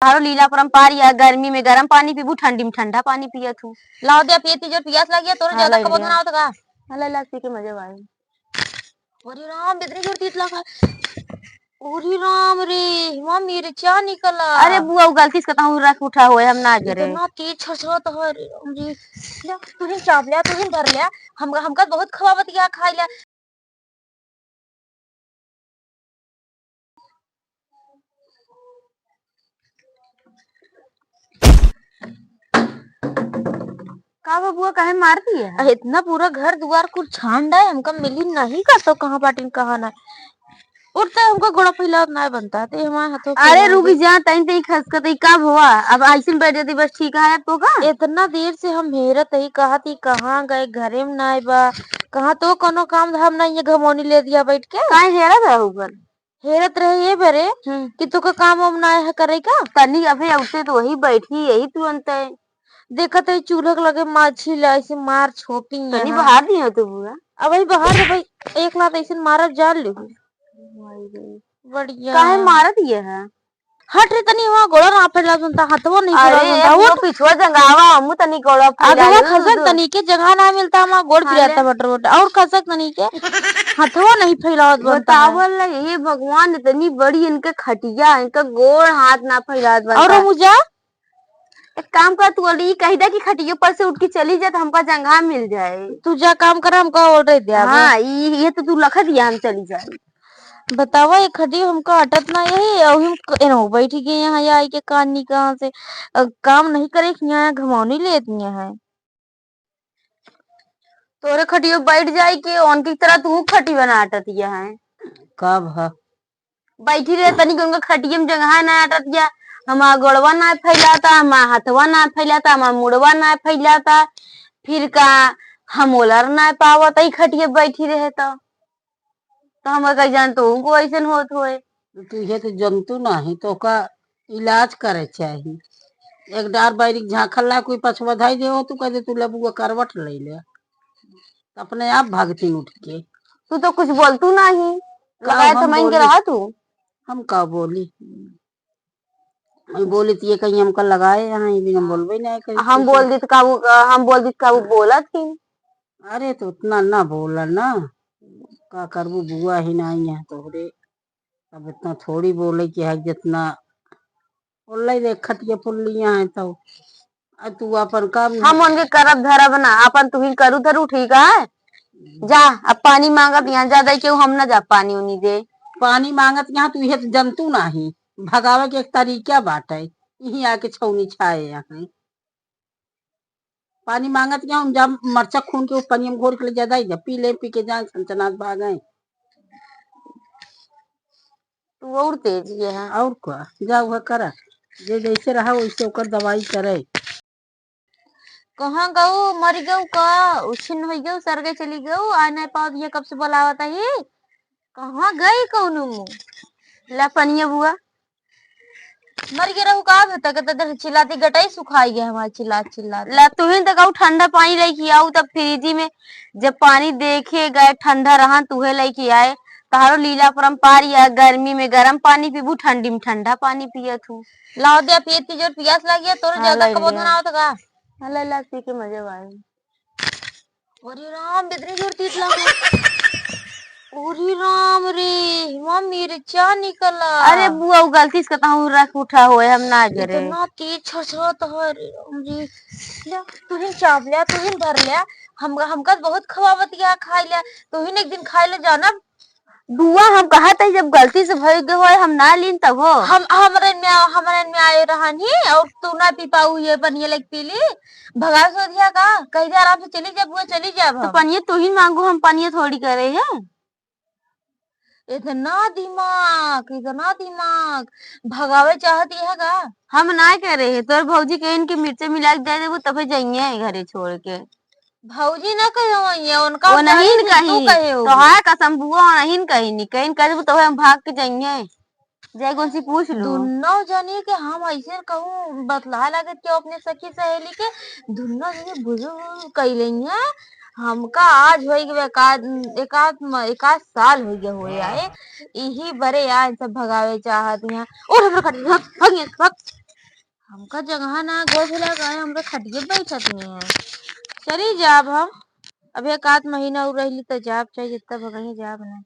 तारो लीला परम्पार या गर्मी में गर्म पानी पीबू ठंडी में ठंडा पानी पियत हूँ। लाओ दे पियती जो पियास लगी तोरे हाँ ज्यादा लग कबो लिया ना होता का। अल्लाह अल्लाह पी के मजे आए। अरे राम बिदरी जोर तीत लगा। अरे राम रे वहाँ मिर्चा निकला। अरे बुआ वो गलती से कहता हूँ रख उठा हुए हम ना जरे इतना तेज छछरत है रे राम जी। ले तुहिन चाप लिया तुहिन धर लिया हमका बहुत खवावत या खाई लिया। का बुआ कहे मारती है इतना पूरा घर द्वार कुछ छान है हमका मिली नहीं का तो कहाँ बाटिन कहाँ ना उठते हमको गोड़ा फैला ना बनता ते हमारे हाथों। अरे रुक जा तई तई खसकत कब हुआ अब ऐसे में बैठ जाती बस ठीक है तो का इतना देर से हम हेरत ही कहा थी कहाँ गए घरे में ना बा कहाँ तो कोनो काम धाम नहीं है घमौनी ले दिया बैठ के काहे हेरत है ऊपर हेरत रहे ये बरे कि तू का काम वाम ना है करे का तनी अभी उठते तो वही बैठी यही तुरंत है देखत है चूल्हा के लगे माछी ऐसे मार छोपी है तनी बाहर नहीं हो तू बुआ अब वही बाहर है भाई एक लात ऐसे मारब जान ले बढ़िया काहे मारत ये है हट रे तनी वहां गोड़ा ना फैला सुनता हाथवो नहीं फैला सुनता वो पिछवा जंगावा हमू तनी गोड़ा फैला आगे खसक तनी के जगह ना मिलता हमारा गोड़ फिराता बटर बटर और खसक तनी के हाथवो नहीं फैलावत बनता बतावल ये भगवान इतनी बड़ी इनके खटिया इनका गोड़ हाथ ना फैलावत बनता और मुझा एक काम कर तू अली कही दा कि खटिया पर से उठ के चली जाए तो हमका जगह मिल जाए तू जा काम कर हमको ऑर्डर दे हाँ ये तो तू लख दिया हम चली जाए बतावा ये खटी हमको हटत ना यही और हम बैठी गई यहाँ आई के कहानी कहाँ से काम नहीं करे यहाँ घमौनी लेती है तोरे खटियो बैठ जाए कि उनकी तरह तू खटी बना अटतिया है कब है बैठी रहे तनी उनका खटिया में जगह ना अटतिया हमारा गोड़वा ना फैलाता हमारा हाथवा ना फैलाता हमारा मुड़वा ना फैलाता फिर का हम ओलर ना पावत खटिया बैठी रहे तो हम कही जान तो उनको ऐसा होत होए तू ये तो जंतु नहीं तो का इलाज करे चाहिए एक डार बारिक झांखल ला कोई पछवा धाई दे तू कह दे तू लबुआ करवट ले ले अपने आप भागती उठ के तू तो कुछ बोलतू नहीं लगाए तो मैं के रहा तू हम का बोली बोली ये कहीं हमका लगाए यहाँ ये भी हम बोलबे नहीं कहीं हम बोल दी का हम बोल दी का बोला थी अरे तो उतना ना बोला ना का करबू बुआ ही नहीं है तोहरे अब इतना थोड़ी बोले कि है जितना बोल देखत ये पुल्लियां है तो तू अपन काम हम उनके करब धरब ना अपन तू ही करू धरू ठीक है जा अब पानी मांगत यहाँ ज्यादा क्यों हम ना जा पानी उनी दे पानी मांगत यहाँ तू ये जंतु नहीं भगावे के एक तरीका बात है यही आके छौनी छाए यहाँ पानी मांगत यहाँ जब मरचा खून के पानी में घोर के ले ज्यादा ही पी ले पी के जाए सनसनात भागे तू और तेज है और क्या जा वह करा जे जैसे रहा वैसे ओकर दवाई करे कहाँ गऊ मर गऊ का उछिन हो गऊ सरगे चली गऊ आ नहीं पाओ ये कब से बोलावत है कहाँ गई कौन ला पनिया बुआ मर गया रहू का होता कहता चिल्लाती गटाई सुखाई गया हमारा चिल्ला चिल्ला ला तू ही तक ठंडा पानी लेके आऊ तब फ्रिज में जब पानी देखे गए ठंडा रहा तुहे लेके आए तारो लीला परम्पार या गर्मी में गर्म पानी पीबू ठंडी में ठंडा पानी पियत हूँ लाओ दे पियती जो प्यास लगी तोरे ज्यादा कबो ना होता का अल्लाह अल्लाह पी के मजे आए। अरे राम बिदरी जोर तीत लगा। अरे राम रे वहाँ मिर्चा निकला। अरे बुआ वो गलती से कहता हूँ रख उठा हुए हम ना जरे इतना तेज छछरत है रे राम जी। ले तुहिन चाप लिया तुहिन धर लिया हमका बहुत खवावत या खाई लिया तुहिन एक दिन खाई ले जाना बुआ हम कहा था जब गलती से भय गए हो हम ना लीन तब हो हम हमारे में आए रहनी और तू ना पी पाऊ ये पनिया लग पी ली भगा सो दिया का कही दे आराम से चली जा बुआ चली जा तो पनिया तू ही मांगो हम पनिया थोड़ी करे है इतना दिमाग भगावे चाहती है का हम ना करे है तोर भौजी के इनके मिर्चा मिला के दे देबो तब जाइए घरे छोड़ के भौजी ना कहे उनका वो नहीं कही तो हाँ कसम बुआ नहीं कहीं कर देबो तो हम भाग के जाइए जय कौन सी पूछ लो दोनों जनी के हम ऐसे कहूँ बतला लगे क्यों अपने सखी सहेली के दोनों जनी बुजुर्ग कैलेंगे हमका आज हो एकाध साल हो गया हो आए यही बड़े यार सब भगावे चाहत यहाँ और हमका जगह ना गो भेला गए हमरा खटिए बैठत नहीं है। चली जाब हम अब एक आध महीना और रही तो जाब चाहिए तब गई जाब ना।